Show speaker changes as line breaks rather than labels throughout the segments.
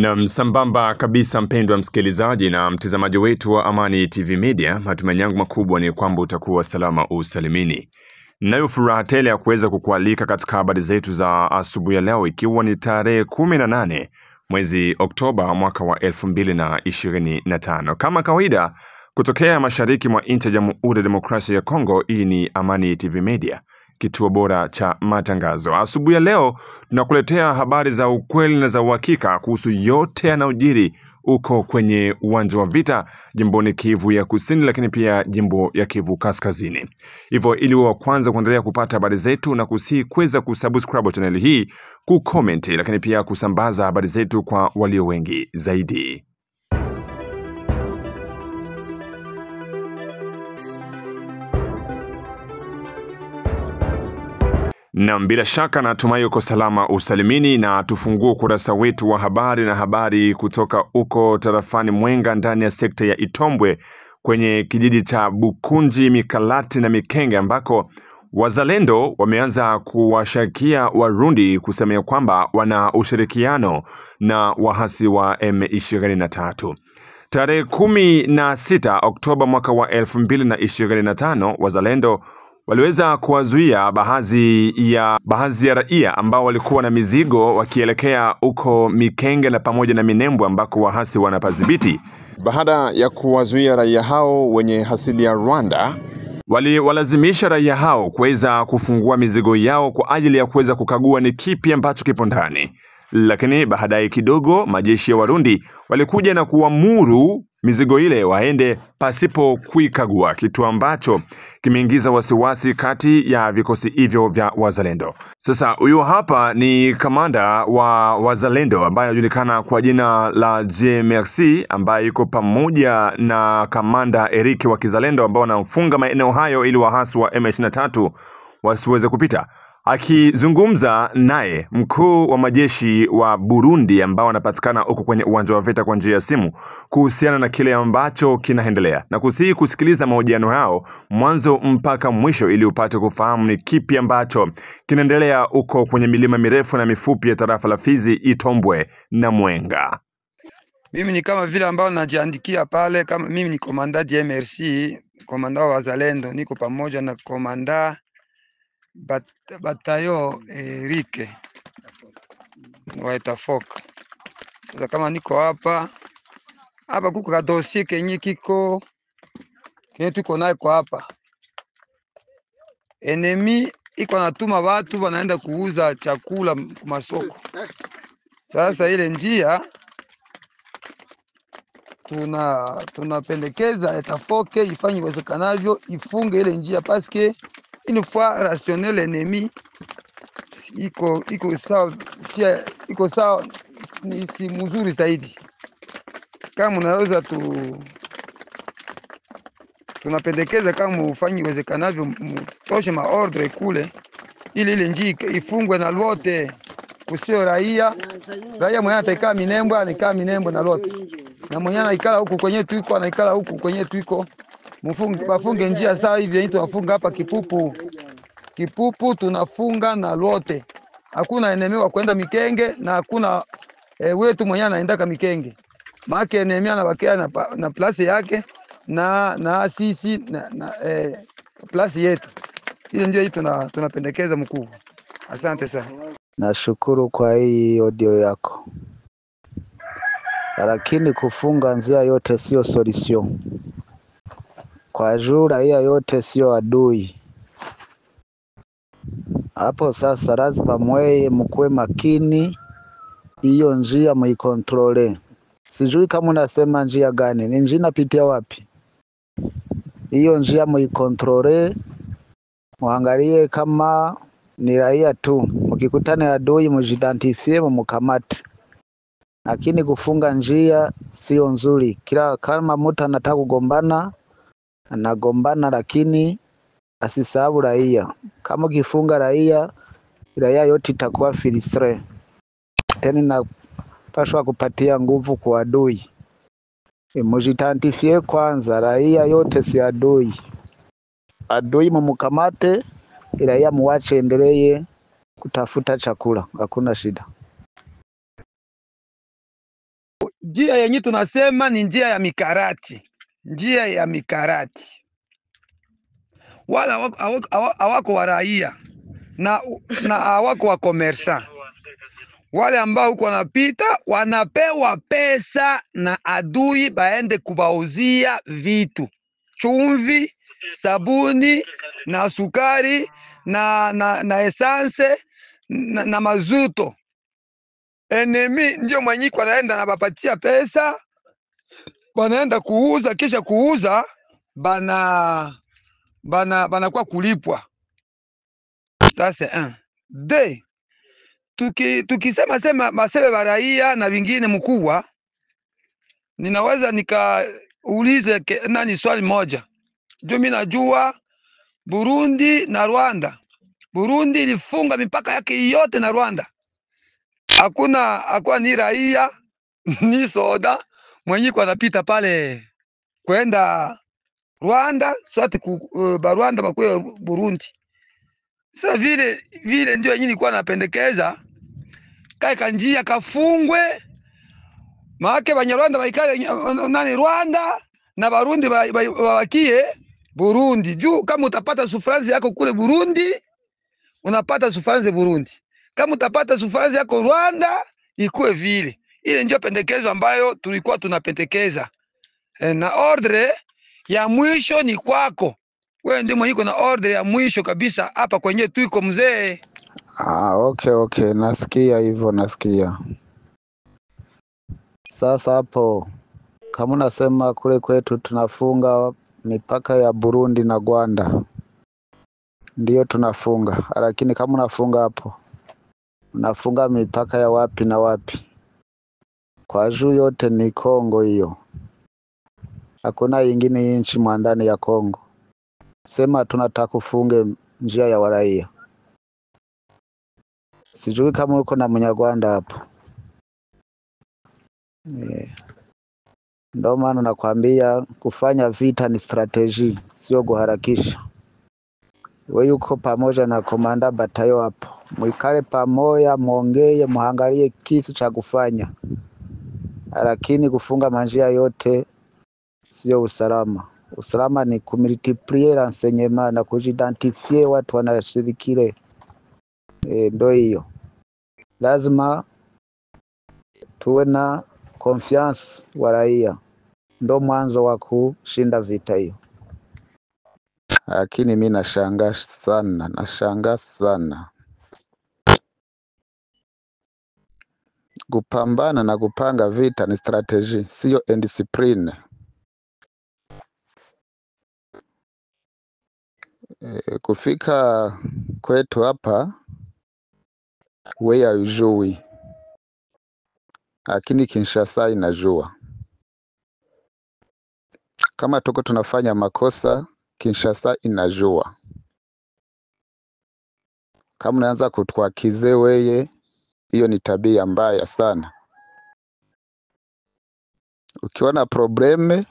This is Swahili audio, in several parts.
Na sambamba kabisa mpendwa msikilizaji na mtazamaji wetu wa Amani TV Media, matumaini yangu makubwa ni kwamba utakuwa salama usalimini. Nayo furaha tele ya kuweza kukualika katika habari zetu za asubuhi ya leo, ikiwa ni tarehe 18 mwezi Oktoba mwaka wa 2025. Kama kawaida kutokea mashariki mwa nchi ya Jamhuri ya Demokrasia ya Kongo, hii ni Amani TV Media, kituo bora cha matangazo. Asubuhi ya leo tunakuletea habari za ukweli na za uhakika kuhusu yote yanayojiri uko kwenye uwanja wa vita jimboni Kivu ya Kusini, lakini pia jimbo ya Kivu Kaskazini. Hivyo ili wa kwanza kuendelea kupata habari zetu, na kusihi kuweza kusubscribe channel hii, kucomment, lakini pia kusambaza habari zetu kwa walio wengi zaidi. Na bila shaka natumai uko salama usalimini, na tufungue kurasa wetu wa habari na habari kutoka uko tarafani Mwenga ndani ya sekta ya Itombwe kwenye kijiji cha Bukunji, Mikalati na Mikenge, ambako wazalendo wameanza kuwashakia Warundi kusemea kwamba wana ushirikiano na wahasi wa M23. Tarehe 16 Oktoba mwaka wa 2025, wazalendo waliweza kuwazuia baadhi ya raia ambao walikuwa na mizigo wakielekea uko Mikenge na pamoja na Minembwe ambako wahasi wanapazibiti. Baada ya kuwazuia raia hao wenye asili ya Rwanda, walazimisha raia hao kuweza kufungua mizigo yao kwa ajili ya kuweza kukagua ni kipi ambacho kipo ndani. Lakini baadaye kidogo majeshi ya Warundi walikuja na kuamuru mizigo ile waende pasipo kuikagua, kitu ambacho kimeingiza wasiwasi kati ya vikosi hivyo vya wazalendo. Sasa huyu hapa ni kamanda wa wazalendo ambaye anajulikana kwa jina la JMRC, ambaye yuko pamoja na kamanda Eric wa Kizalendo ambao wanafunga maeneo hayo ili wahasi wa M23 wasiweze kupita. Akizungumza naye mkuu wa majeshi wa Burundi ambao wanapatikana huko kwenye uwanja wa vita kwa njia ya simu kuhusiana na kile ambacho kinaendelea, na kusihi kusikiliza mahojiano yao mwanzo mpaka mwisho ili upate kufahamu ni kipi ambacho kinaendelea huko kwenye milima mirefu na mifupi ya tarafa la Fizi, Itombwe na Mwenga.
Mimi ni kama vile ambao najiandikia pale, kama mimi ni komanda JMRC, komanda wa wazalendo, niko pamoja na komanda Batayo Rike Waitafoka. Sasa kama niko hapa kuko ka dossier kenye tuko naye kwa hapa. Enemy iko natuma watu wanaenda kuuza chakula kwa masoko. Sasa ile njia tunapendekeza Itafoke ifanye iwezekanavyo ifunge ile njia, paske une fois rationnel ennemi iko sawa ni si mzuri zaidi. Kama unaweza tunapendekeza kama ufanye iwezekanavyo mtoshe maordre kule ili ile njia ifungwe na lote, kusio raia mwenye ataikaa Minembwe anakaa Minembwe na lote, na mwenye anaikala huku kwenye tuiko anaikala huku kwenye tuiko. Bafunge njia sawa hivi yenyewe tunafunga hapa Kipupu tunafunga na lote. Hakuna enemy wa kwenda Mikenge na hakuna wetu mwenye anaenda Mikenge. Maana enemy anabakia na place yake na sisi na place yetu. Ile ndio hii tunapendekeza mkuu. Asante sana.
Nashukuru kwa hii audio yako. Lakini kufunga njia yote sio solution. Kwa juu raia yote sio adui. Hapo sasa lazima mkuwe makini, hiyo njia mwikontrole. Sijui kama unasema njia gani, ni njia inapitia wapi? Hiyo njia mwikontrole, muangalie kama ni raia tu. Mkikutana adui mujidentifie mkamate. Lakini kufunga njia sio nzuri. Kama mtu anataka kugombana, anagombana, lakini asisahau raia. Kama kifunga raia yote itakuwa filistre. Tena napaswa kupatia nguvu kwa adui. Mujidentifie kwanza, raia yote si adui. Adui mumkamate, raia muache endelee kutafuta chakula, hakuna shida.
njia yenye tunasema ni njia ya mikarati, njia ya mikarati. Wala hawako wa raia na hawako wa komersa. Wale ambao huko wanapita wanapewa pesa na adui baende kubauzia vitu, chumvi, sabuni na sukari na esanse na mazuto. Enemi ndio mwenyiko anaenda na bapatia pesa, banaenda kuuza, kisha kuuza banakuwa kulipwa. Sasa tukisema masebe baraia na vingine mkubwa, ninaweza nikaulize nani swali moja. Ndio mimi najua Burundi na Rwanda. Burundi ilifunga mipaka yake yote na Rwanda. Hakuna ni raia ni soda mwenye kwa napita pale kwenda Rwanda, swati Rwanda bakwe Burundi. Sasa vile ndio yenyewe nilikuwa napendekeza kae kanjia kafungwe, maake Banyarwanda baikale nani Rwanda na Barundi bawakie Burundi. Juu kama utapata sufranzi yako kule Burundi, unapata sufranzi Burundi. Kama utapata sufranzi yako Rwanda, ikuwe vile. Ile ndio pendekezo ambayo tulikuwa tunapendekeza. Na ordre ya mwisho ni kwako. Wewe ndio mwenye na ordre ya mwisho kabisa hapa kwenye tuiko mzee.
Okay, nasikia hivyo, nasikia. Sasa hapo kama unasema kule kwetu tunafunga mipaka ya Burundi na Rwanda, ndio tunafunga, lakini kama unafunga hapo, unafunga mipaka ya wapi na wapi? Kwa juu yote ni Kongo hiyo, hakuna ingine nchi mwandani ya Kongo. Sema tunataka kufunge njia ya waraia. Sijui kama uko na Munyarwanda hapo. Ndio maana nakwambia kufanya vita ni strategy, sio kuharakisha. Wewe uko pamoja na komanda batayo hapo, mwikale pamoja, muongee, muangalie kisu cha kufanya, lakini kufunga manjia yote sio usalama. Usalama ni kumultiplier renseignement na kujidentifie watu wanashirikile. Ndio hiyo, lazima tuwe na confiance wa raia, ndo mwanzo wa kushinda vita hiyo. Lakini mimi nashangaa sana kupambana na kupanga vita ni strategy, sio discipline. Kufika kwetu hapa wewe haujui, lakini Kinshasa inajua. Kama tuko tunafanya makosa, Kinshasa inajua. Kama unaanza kutwakize wewe, hiyo ni tabia mbaya sana. Ukiona probleme,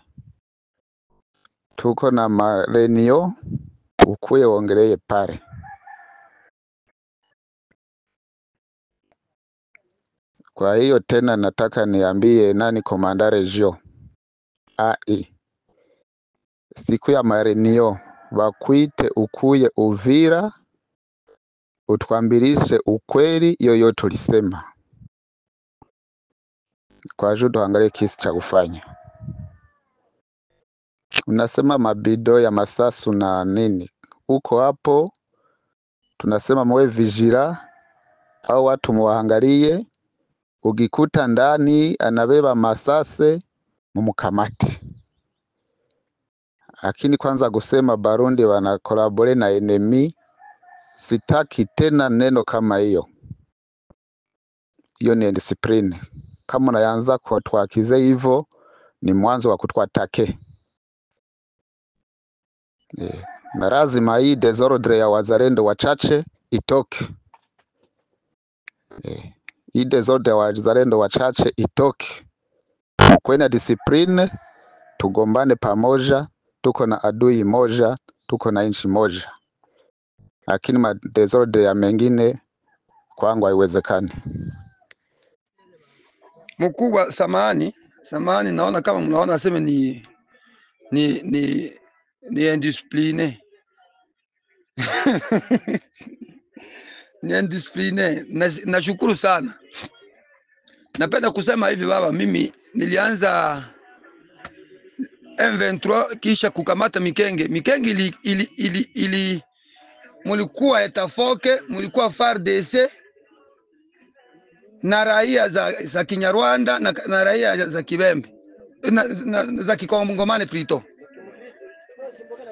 tuko na marenio, ukuye uongelee pale. Kwa hiyo tena nataka niambie nani komanda regio siku ya marenio bakwite ukuye Uvira, utwambirishe ukweli yoyote tulisema, kwa juu tuangalie kisi cha kufanya. Unasema mabido ya masasu na nini uko hapo, tunasema mwe vijira au watu muangalie, ukikuta ndani anabeba masase mumukamati. Lakini kwanza kusema Barundi wana kolabore na enemy, sitaki tena neno kama hiyo. Hiyo ni discipline. Kama unaanza kutwakize hivyo, ni mwanzo wa kutwatake. Na lazima hii desordre ya wazalendo wachache itoke. Hii desordre ya wazalendo wachache itoke. Kwena discipline, tugombane pamoja, tuko na adui moja, tuko na nchi moja. Lakini desordre ya mengine kwangu haiwezekani.
Mkubwa samani, samani, naona kama mnaona aseme ni indiscipline. Ni indiscipline. Nashukuru sana. Napenda kusema hivi baba, mimi nilianza M23 kisha kukamata Mikenge. Mikenge ili mulikuwa Etafoke, mulikuwa FARDC na raia za Kinyarwanda na raia za Kibembe za Kikongomani plutôt.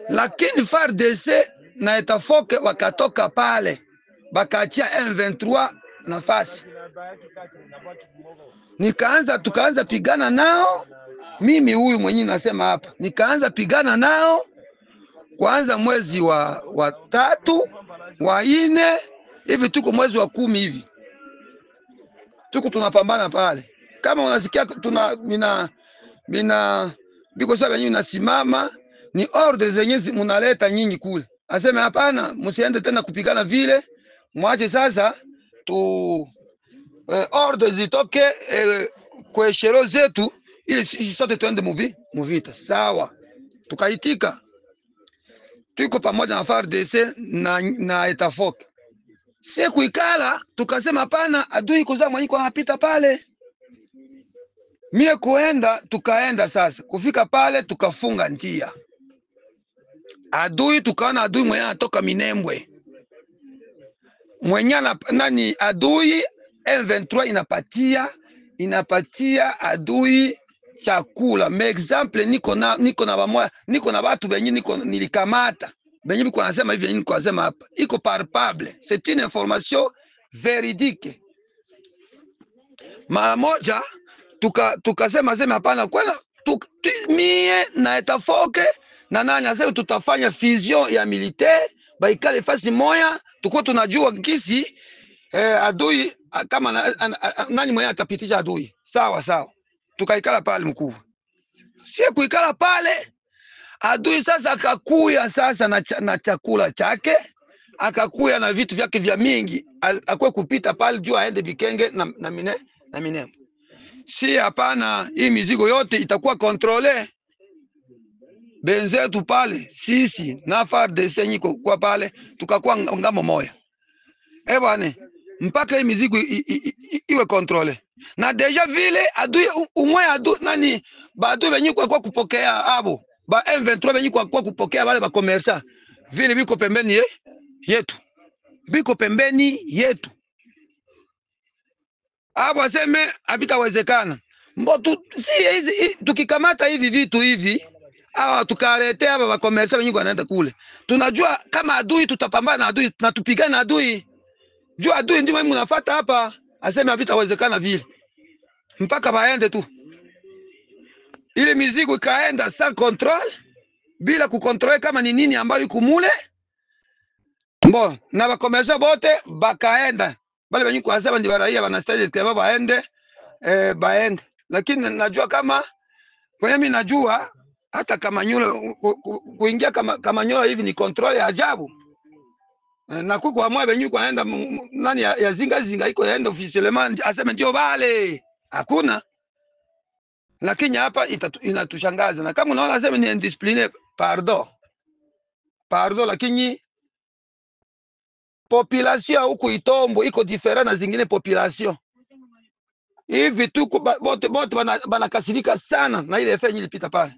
Lakini FARDC na Etafoke wakatoka pale, bakaachia M23 nafasi. Tukaanza pigana nao. Mimi huyu mwenyewe nasema hapa, nikaanza pigana nao kwanza mwezi wa 3, wa 4, hivi tuko mwezi wa 10 hivi. Tuko tunapambana pale. Kama unasikia mina biko sababu nyinyi nasimama, ni orders zenye mnaleta nyinyi kule. Aseme hapana, msiende tena kupigana vile. Mwache sasa orders zitoke kwa shero zetu ili sisi sote tuende muvita. Sawa. Tukaitika. Tuko pamoja na FARDC na Etafoke. Siku ikala tukasema hapana, adui kuzaa mwenyewe anapita pale. Mie tukaenda sasa. Kufika pale tukafunga njia. Tukaona adui mwenye anatoka Minembwe. Mwenye adui M23 inapatia adui chakula. Me example niko na watu benye nilikamata. Benye biko nasema hivi niko nasema hapa. Iko palpable. C'est une information véridique. Mara moja tukasema hapana kwenda mie na Etafoke na nani asema tutafanya fusion ya militaire baikale fasi moya, tuko tunajua kisi adui kama nani mwenye atapitisha adui. Sawa. Tukaikala pale mkuu. Siku kuikala pale adui sasa akakuya sasa na chakula chake, akakuya na vitu vyake vya mingi, akwe kupita pale juu aende Bikenge na Minembwe. Si hapana, hii mizigo yote itakuwa kontrole. Benzetu pale sisi na FARDC nyiko kwa pale tukakuwa ngamo moya. Bwana, mpaka hii mizigo iwe kontrole. Na deja vile adui umwe adui nani badui benyi kwa kupokea abo ba M23 benyi kwa kupokea wale ba commerçant vile biko pembeni yetu abo aseme habitawezekana. Hizi tukikamata hivi vitu hivi tukaletea hapa ba commerçant benyi wanaenda kule, tunajua kama adui tutapambana na adui na tupigana na adui. Jua adui ndio mimi mnafuata hapa, aseme habitawezekana vile. Mpaka baende tu. Ile mizigo ikaenda sans control, bila kukontrole kama ni nini ambayo iko mule. Na bakomesha bote bakaenda. Bale benyi kwa sababu ndi baraia wanastahili kama baende. Lakini najua kama kwa mimi najua hata kama nyola kuingia kama nyola hivi ni control ya ajabu. Na kuko amwa benyi kwaenda nani ya zinga iko yaenda officiellement aseme ndio bale. Hakuna. Lakini hapa inatushangaza. Na kama unaona aseme ni indiscipline, pardon, lakini population huko Itombo iko different na zingine population. Hivi tuko bote banakasirika sana na ile efenyi ilipita pale.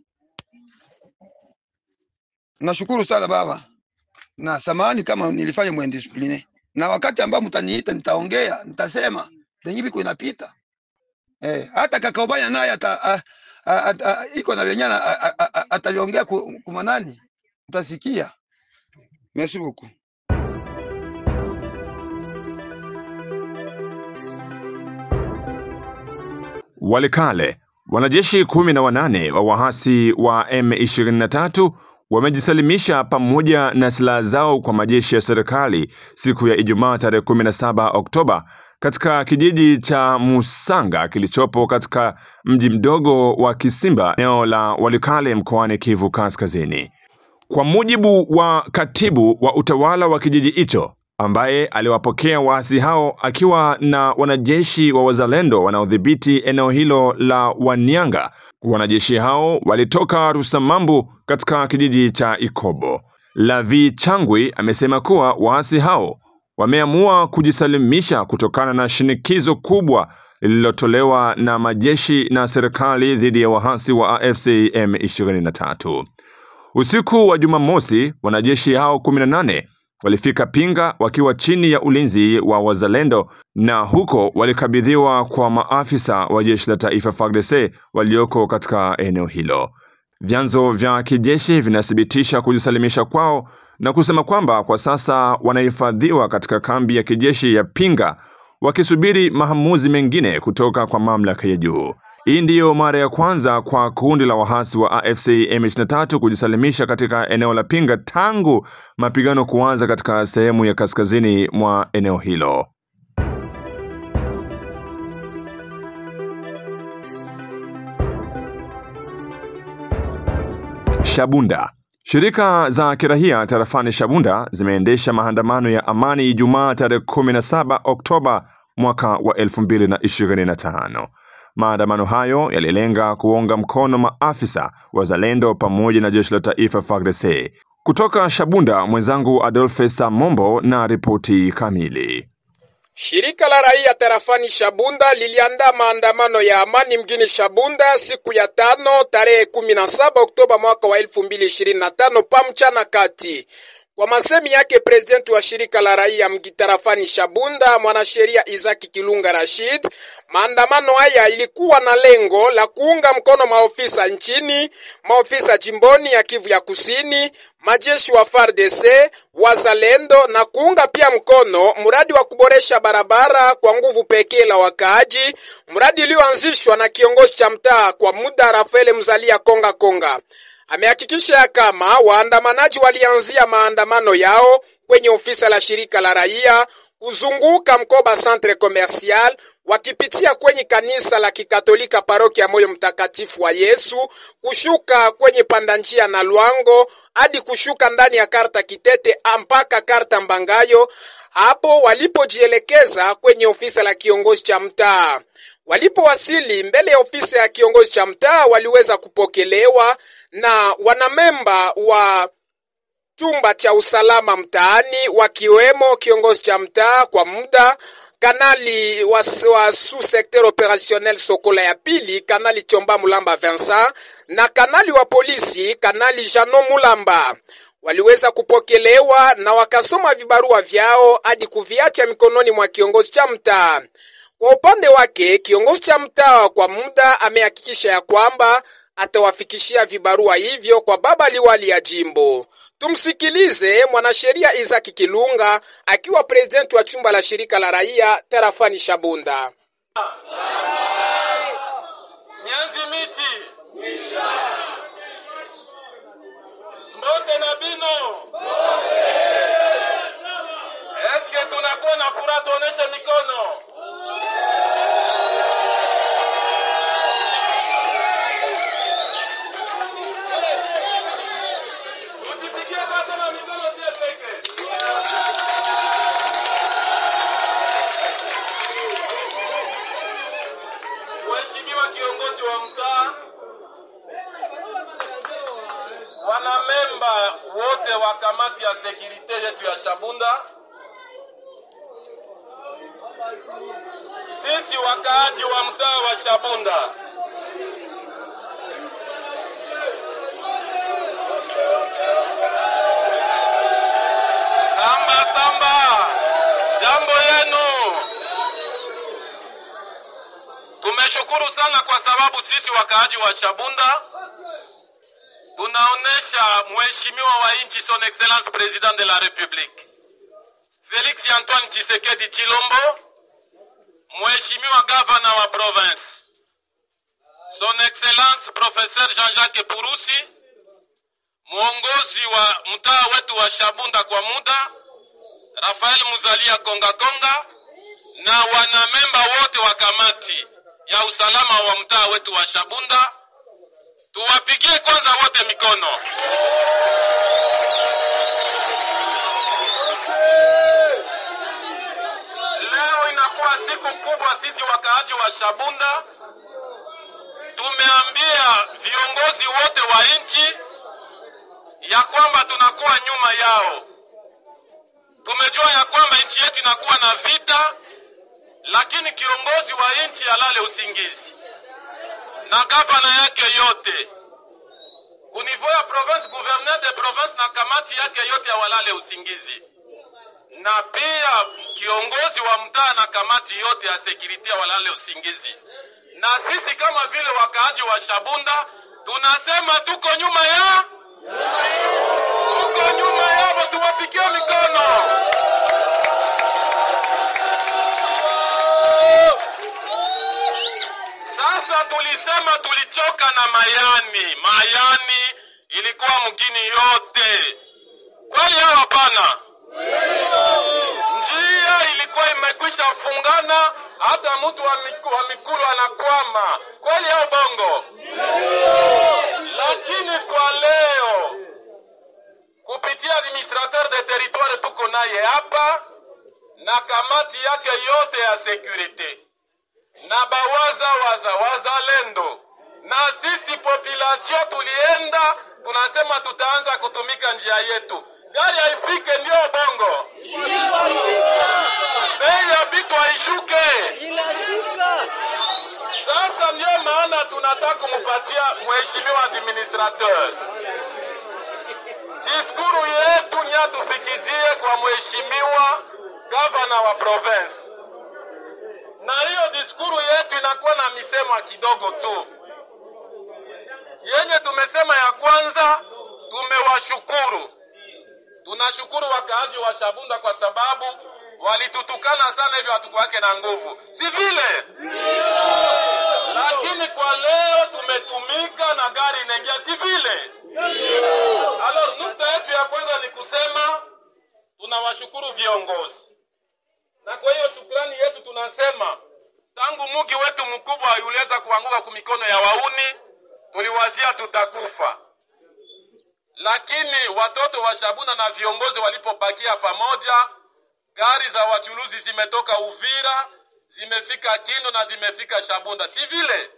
Nashukuru sana baba. Na samahani kama nilifanya muindiscipline. Na wakati ambao mtaniita nitaongea, nitasema benyi biko inapita. Hata Kakaobanya naye iko na wenyana ataliongea kwa nani? Utasikia. Merci beaucoup.
Walikale, wanajeshi 18 wa wahasi wa M23 wamejisalimisha pamoja na silaha zao kwa majeshi ya serikali siku ya Ijumaa tarehe 17 Oktoba katika kijiji cha Musanga kilichopo katika mji mdogo wa Kisimba, eneo la Walikale mkoani Kivu Kaskazini. Kwa mujibu wa katibu wa utawala wa kijiji hicho, ambaye aliwapokea waasi hao akiwa na wanajeshi wa wazalendo wanaodhibiti eneo hilo la Wanyanga. Wanajeshi hao walitoka Rusamambu katika kijiji cha Ikobo. Lavi Changwi amesema kuwa waasi hao wameamua kujisalimisha kutokana na shinikizo kubwa lililotolewa na majeshi na serikali dhidi ya waasi wa AFC M23. Usiku wa Jumamosi, wanajeshi hao 18 walifika Pinga wakiwa chini ya ulinzi wa wazalendo, na huko walikabidhiwa kwa maafisa wa jeshi la taifa FARDC walioko katika eneo hilo. Vyanzo vya kijeshi vinathibitisha kujisalimisha kwao na kusema kwamba kwa sasa wanahifadhiwa katika kambi ya kijeshi ya Pinga wakisubiri maamuzi mengine kutoka kwa mamlaka ya juu. Hii ndiyo mara ya kwanza kwa kundi la waasi wa AFC M23 kujisalimisha katika eneo la Pinga tangu mapigano kuanza katika sehemu ya kaskazini mwa eneo hilo. Shabunda. Shirika za kirahia tarafani Shabunda zimeendesha maandamano ya amani Ijumaa tarehe 17 Oktoba mwaka wa 2025. Maandamano hayo yalilenga kuunga mkono maafisa wazalendo pamoja na jeshi la taifa FARDC. Kutoka Shabunda, mwenzangu Adolphe Samombo na ripoti kamili.
Shirika la raia tarafani Shabunda liliandaa maandamano ya amani mjini Shabunda siku ya 5 tarehe 17 Oktoba mwaka wa 2025 pamchana kati. Kwa masemi yake presidenti wa shirika la raia mgitarafani Shabunda, mwanasheria Isaki Kilunga Rashid, maandamano haya ilikuwa na lengo la kuunga mkono maofisa nchini, maofisa jimboni ya Kivu ya Kusini, majeshi wa FARDC, wazalendo, na kuunga pia mkono mradi wa kuboresha barabara kwa nguvu pekee la wakaaji, mradi ulioanzishwa na kiongozi cha mtaa kwa muda Rafael Mzalia Konga. Amehakikisha ya kama waandamanaji walianzia maandamano yao kwenye ofisa la shirika la raia, kuzunguka mkoba Centre Commercial, wakipitia kwenye kanisa la Kikatolika parokia Moyo Mtakatifu wa Yesu, kushuka kwenye pandanjia na Luango, hadi kushuka ndani ya karta Kitete mpaka karta Mbangayo. Hapo walipojielekeza kwenye ofisa la kiongozi cha mtaa. Walipowasili mbele ya ofisi ya kiongozi cha mtaa, waliweza kupokelewa na wanamemba wa chumba cha usalama mtaani, wakiwemo kiongozi cha mtaa kwa muda, kanali wa sous-secteur opérationnel Sokola ya pili, kanali Chomba Mulamba Vincent, na kanali wa polisi, kanali Jano Mulamba. Waliweza kupokelewa na wakasoma vibarua vyao hadi kuviacha mikononi mwa kiongozi cha mtaa. Kwa upande wake, kiongozi cha mtaa kwa muda amehakikisha ya kwamba atawafikishia vibarua hivyo kwa baba liwali ya jimbo. Tumsikilize mwanasheria Isaki Kilunga akiwa presidenti wa chumba la shirika la raia tarafani Shabunda.
Mianzi miti mbote na bino eske tunakuwa na furaha, tuoneshe mikono. Mheshimiwa kiongozi wa mtaa, wanamemba wote wa kamati ya sekirite yetu ya Shabunda, sisi wakaaji wa mtaa wa Shabunda, Samba, jambo yenu. Tumeshukuru sana kwa sababu sisi wakaaji wa Shabunda tunaonesha mheshimiwa wa nchi son excellence president de la République Félix Antoine Tshisekedi Tshilombo, mheshimiwa governor wa province son excellence professeur Jean-Jacques Purusi, mwongozi wa mtaa wetu wa Shabunda kwa muda Rafael Muzalia Konga, na wanamemba wote wa kamati ya usalama wa mtaa wetu wa Shabunda. Tuwapigie kwanza wote mikono. sisi wakaaji wa Shabunda tumeambia viongozi wote wa nchi ya kwamba tunakuwa nyuma yao. Tumejua ya kwamba nchi yetu inakuwa na vita, lakini kiongozi wa nchi alale usingizi na gavana yake yote kunivyo ya province, gouverneur de province na kamati yake yote walale usingizi, na pia kiongozi wa mtaa na kamati yote ya security walale usingizi. Na sisi kama vile wakaaji wa Shabunda tunasema tuko nyuma ya tuwapigie mikono. Sasa tulisema tulichoka na Mayani ilikuwa mgini yote. Kweli au hapana? Njia ilikuwa imekwisha fungana, hata mtu wa Mikulu anakwama. Kweli au bongo? Lakini kwa leo kupitia administrateur de territoire tuko naye hapa na kamati yake yote ya security na wazalendo na sisi population tulienda, tunasema tutaanza kutumika njia yetu. Gari haifike ndio bongo. Bei ya vitu haishuke. Sasa ndio maana tunataka kumpatia mheshimiwa administrateur diskuru yetu nyatufikizie kwa mheshimiwa gavana wa province. Na hiyo diskuru yetu inakuwa na misemo kidogo tu. Yenye tumesema ya kwanza, tumewashukuru. Tunashukuru wakaaji wa Shabunda kwa sababu walitutukana sana, hivyo hatukuwake na nguvu. Si vile? Lakini kwa leo tumetumika na gari inaingia, si vile? Alors nukta yetu ya kwanza ni kusema tunawashukuru viongozi. Na kwa hiyo shukrani yetu tunasema tangu mugi wetu mkubwa yuliweza kuanguka kwa mikono ya wauni, tuliwazia tutakufa. Lakini watoto wa Shabunda na viongozi walipobakia pamoja, gari za wachuluzi zimetoka Uvira, zimefika Kindu na zimefika Shabunda. Si vile?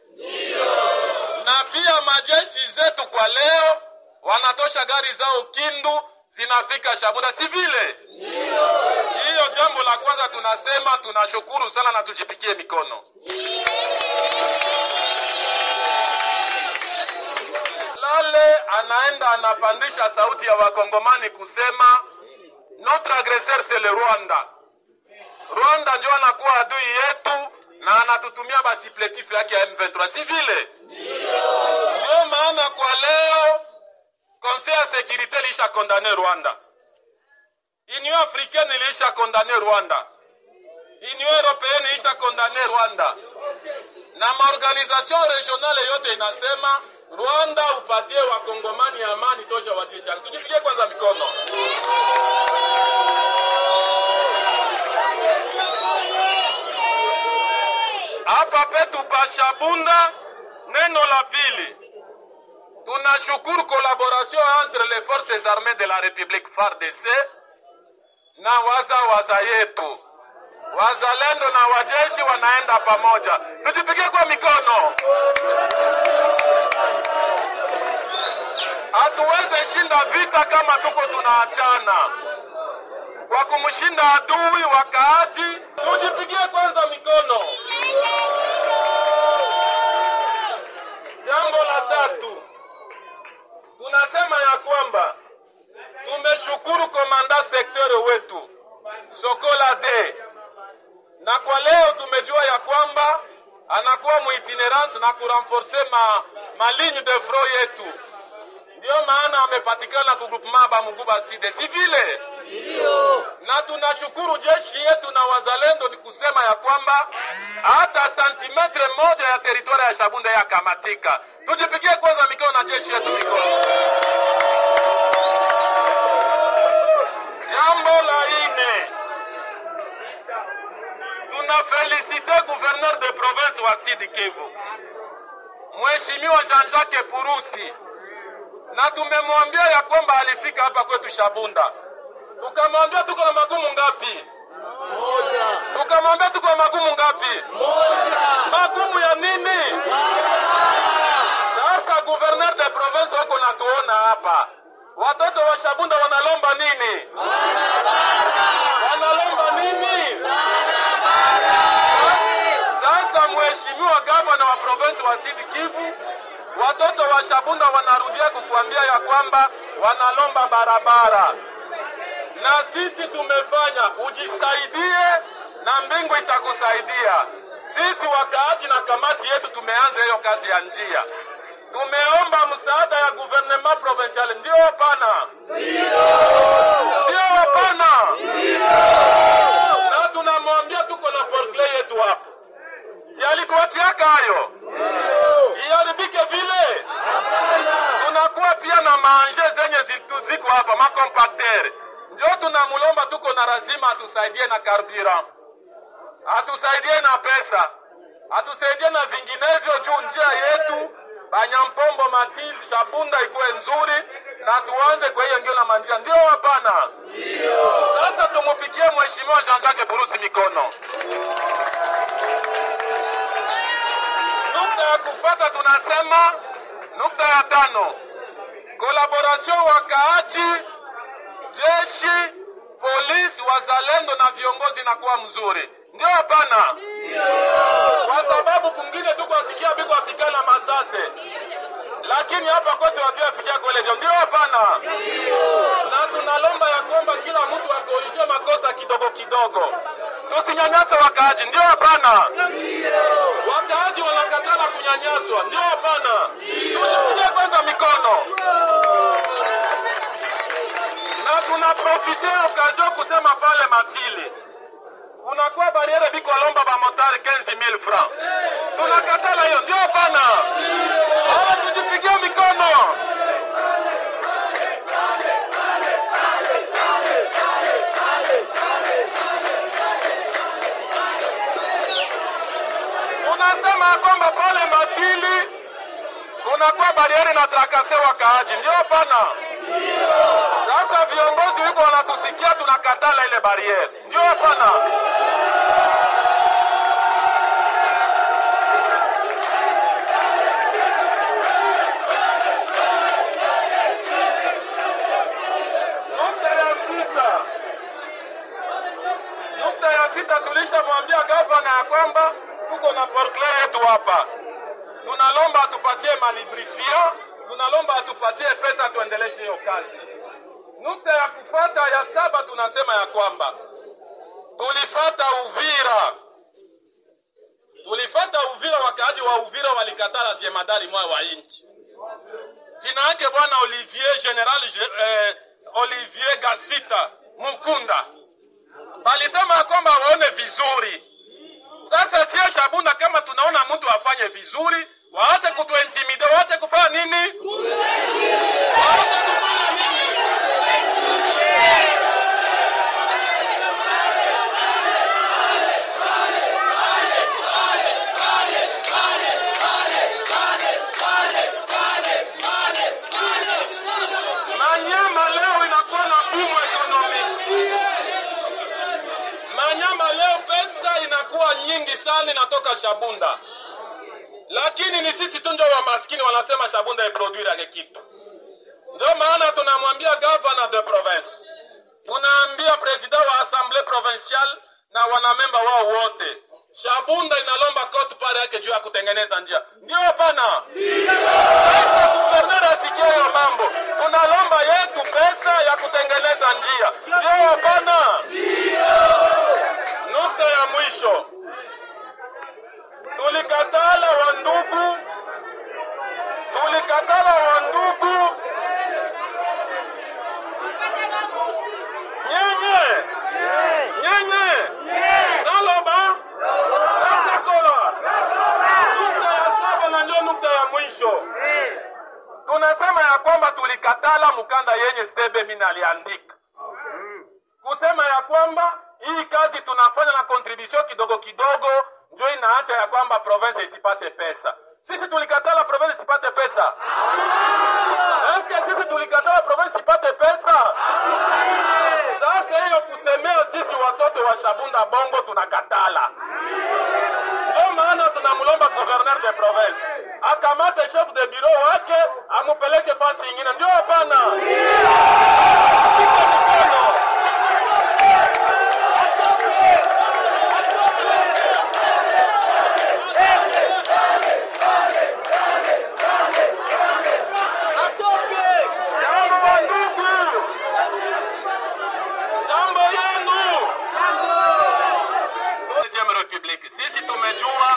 Na pia majeshi zetu kwa leo wanatosha gari zao Kindu, zinafika Shabunda. Si vile? Hiyo jambo la kwanza tunasema tunashukuru sana na tujipikie mikono. Lale anaenda anapandisha sauti ya wakongomani kusema notre agresseur c'est le Rwanda. Rwanda ndio anakuwa adui yetu na anatutumia basipletif yake ya M23. Si vile? Ndio maana kwa leo Conseil ya sécurité lisha condamné Rwanda. Union africaine lisha condamné Rwanda. Union européenne lisha condamné Rwanda. Na maorganisation regionale yote inasema Rwanda upatie wakongomani amani tosha watisha. Tujipigie kwanza mikono. Hapa petu pa Shabunda, neno la pili. Tunashukuru collaboration entre les forces armées de la République FARDC na waza yetu. Wazalendo na wajeshi wanaenda pamoja. Tujipigie kwa mikono. Hatuweze shinda vita kama tuko tunaachana. Kwa kumshinda adui wakati, tujipigie kwanza mikono. Jambo la tatu, tunasema ya kwamba tumeshukuru komanda sekteur wetu Sokola D. Na kwa leo tumejua ya kwamba anakuwa muitinerance na kurenforcer ma ligne de front yetu. Ndio maana amepatikana ku groupement ba Muguba Side. Si vile? Ndio. Na tunashukuru jeshi yetu na wazalendo ni kusema ya kwamba hata santimetre moja ya teritoria ya Shabunda ya kamatika. Tujipigie kwanza mikono na jeshi yetu mikono. Jambo la ine, tunafelicite gouverneur de province wa Sud Kivu, Mheshimiwa Jean-Jacques Purusi. Na tumemwambia ya kwamba alifika hapa kwetu Shabunda. Tukamwambia tuko na magumu ngapi? Tukamwambia tuko magumu ngapi? Magumu ya nini? Sasa gouverneur de province wako natuona hapa. Watoto wa Shabunda wanalomba nini? Wanalomba nini? Sasa mheshimiwa gavana wa province wa Sud Kivu, watoto wa Shabunda wanarudia kukuambia ya kwamba wanalomba barabara. Na sisi tumefanya, ujisaidie na mbingu itakusaidia. Sisi wakaaji na kamati yetu tumeanza hiyo kazi ya njia. Tumeomba msaada ya gouvernement provincial. Ndio hapana? Ndio hapana? Na tunamwambia tuko na portrait yetu hapa. Si alituachiaka hayo? Iharibike vile? Tunakuwa pia na maanje zenye ziko hapa, makompakter. Ndio tunamulomba tuko na lazima atusaidie na carburant. Atusaidie na pesa. Atusaidie na vinginevyo juu njia yetu Banyampombo Matili Shabunda ikuwe nzuri na tuanze kwa hiyo ngio na manjia. Ndio hapana? Ndio. Sasa tumupikie mheshimiwa Jean-Jacques Purusi mikono. Nukta ya kufuata tunasema nukta ya 5. Collaboration wakaaji, jeshi, polisi, wazalendo na viongozi na kuwa mzuri. Ndio hapana? Ndio. Kwa sababu kungine tu kusikia biko apigana masase. Lakini hapa kote watu wafikia kolejo. Ndio hapana? Ndio. Na tunalomba ya kwamba kila mtu akolishe makosa kidogo kidogo. Tusinyanyase wakaaji. Ndio hapana? Ndio. Wakaaji wanakatala kunyanyaswa. Ndio hapana? Ndio. Tujipigie kwanza mikono. Na tunaprofite occasion kusema pale Matili. Unakuwa bariere biko lomba ba motari 15,000 francs. Tunakatala hiyo. Ndio hapana? Hawa tujipigie mikono. Unasema kwamba pale Matili kunakuwa bariere na trakase wakaaji. Ndio hapana? Sasa viongozi wiko wanatusikia tunakatala ile bariere. Ndio hapana? Nukta ya sita tulishamwambia gavana ya kwamba tuko na portrait yetu hapa. Tunalomba atupatie malibrifio, tunalomba atupatie pesa tuendeleshe hiyo kazi. Nukta ya kufuata ya 7 tunasema ya kwamba tulifata Uvira, wakaaji wa Uvira walikatala jemadari mwa wa inchi. Jina yake bwana Olivier Gasita Mukunda. Balisema kwamba waone vizuri. Sasa sie Shabunda kama tunaona mtu afanye vizuri, waache kutuintimide, waache kufanya nini? Waache kufanya nini? Manyama leo inakuwa na boom economic. Manyama leo pesa inakuwa nyingi sana inatoka Shabunda. Lakini ni sisi tu ndio wa maskini wanasema Shabunda iproduire kitu. Ndio maana tunamwambia governor de province. Tunaambia president wa assemblée provinciale na wanamemba wao wote. Shabunda inalomba kote pale yake juu ya kutengeneza njia. Ndio hapana? Ndio. Gouverneur asikie hiyo mambo. Tunalomba yetu pesa ya kutengeneza njia. Ndio hapana? Ndio. Nukta ya mwisho. Tulikatala wandugu. Nyenye. Naloba. Nasakola. Nukta ya 7 na ndio nukta ya mwisho. Tunasema ya kwamba tulikatala mukanda yenye sebe mina aliandika. Kusema ya kwamba hii kazi tunafanya na contribution kidogo kidogo ndio inaacha ya kwamba province isipate pesa. Sisi tulikatala province isipate pesa. Eske sisi tulikatala province isipate pesa? Sasa hiyo kusemea sisi watoto watu wa Shabunda bongo tunakatala. Ndio maana tunamlomba gouverneur de province akamate chef de bureau wake amupeleke fasi nyingine. Ndio hapana? Sisi tumejua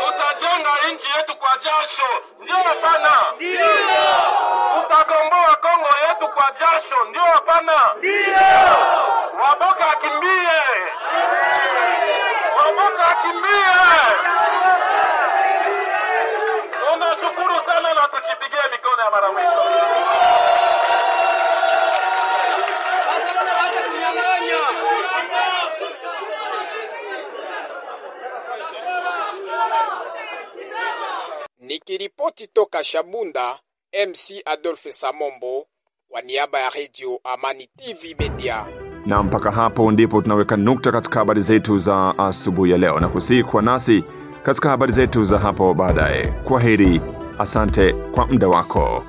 tutajenga nchi yetu kwa jasho. Ndio hapana? Ndio. Tutakomboa Kongo yetu kwa jasho. Ndio hapana? Ndio. Waboka akimbie. Waboka akimbie. Tunashukuru sana na tuchipigie mikono ya mara mwisho.
Nikiripoti toka Shabunda, MC Adolphe Samombo kwa niaba ya Radio Amani TV Media.
Na mpaka hapo ndipo tunaweka nukta katika habari zetu za asubuhi ya leo, na kusihi kwa nasi katika habari zetu za hapo baadaye. Kwaheri, asante kwa muda wako.